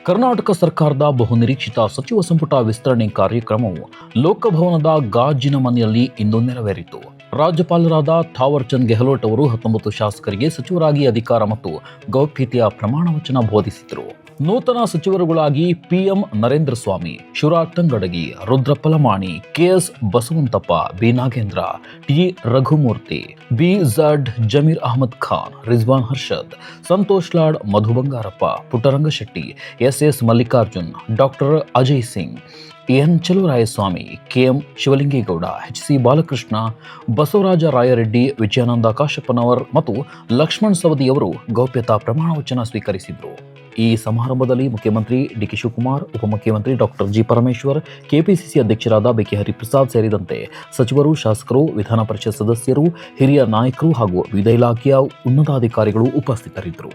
ಕರ್ನಾಟಕ ಸರ್ಕಾರದ ಬಹುನಿರೀಕ್ಷಿತ ಸಚಿವ ಸಂಪುಟ ವಿಸ್ತರಣೆ ಕಾರ್ಯಕ್ರಮವು ಲೋಕಭವನದ ಗಾಜಿನ ಮನೆಯಲ್ಲಿ ಇಂದು ನೆರವೇರಿತು. ರಾಜ್ಯಪಾಲರಾದ ಥಾವರ್ ಚಂದ್ ಗೆಹ್ಲೋಟ್ ಅವರು 19 ಶಾಸಕರಿಗೆ ಸಚಿವರಾಗಿ ಅಧಿಕಾರ ಮತ್ತು ಗೌಪ್ಯತೆಯ ಪ್ರಮಾಣ ವಚನ ಬೋಧಿಸಿದರು. ನೂತನ ಸಚಿವರುಗಳಾಗಿ PM Narendra Swamy, Shivaraj Tangadagi, Rudrappa Lamani, KS Basavantappa, B Nagendra, T Raghumurthy, BZ Zameer Ahmed Khan, Rizwan Harshad, Santosh Lad, Madhu Bangarappa, Puttarangashetty, S Mallikarjun, doctor Ajay Singh, N Chaluvarayaswamy, KM Shivalingegowda, HC. Balakrishna, Basavaraj Rayareddy, Vijayanand Kashappanavar ಮತ್ತು ಲಕ್ಷ್ಮಣ್ ಸವದಿಯವರು ಗೌಪ್ಯತಾ ಪ್ರಮಾಣ ವಚನ ಸ್ವೀಕರಿಸಿದರು. ಈ ಸಮಾರಂಭದಲ್ಲಿ ಮುಖ್ಯಮಂತ್ರಿ ಡಿ.ಕೆ. ಶಿವಕುಮಾರ್, ಉಪಮುಖ್ಯಮಂತ್ರಿ ಡಾಕ್ಟರ್ ಜಿ. ಪರಮೇಶ್ವರ್, ಕೆಪಿಸಿಸಿ ಅಧ್ಯಕ್ಷರಾದ ಬಿ.ಕೆ. ಹರಿಪ್ರಸಾದ್ ಸೇರಿದಂತೆ ಸಚಿವರು, ಶಾಸಕರು, ವಿಧಾನ ಪರಿಷತ್ ಸದಸ್ಯರು, ಹಿರಿಯ ನಾಯಕರು ಹಾಗೂ ವಿವಿಧ ಇಲಾಖೆಯ ಉನ್ನತಾಧಿಕಾರಿಗಳು ಉಪಸ್ಥಿತರಿದ್ದರು.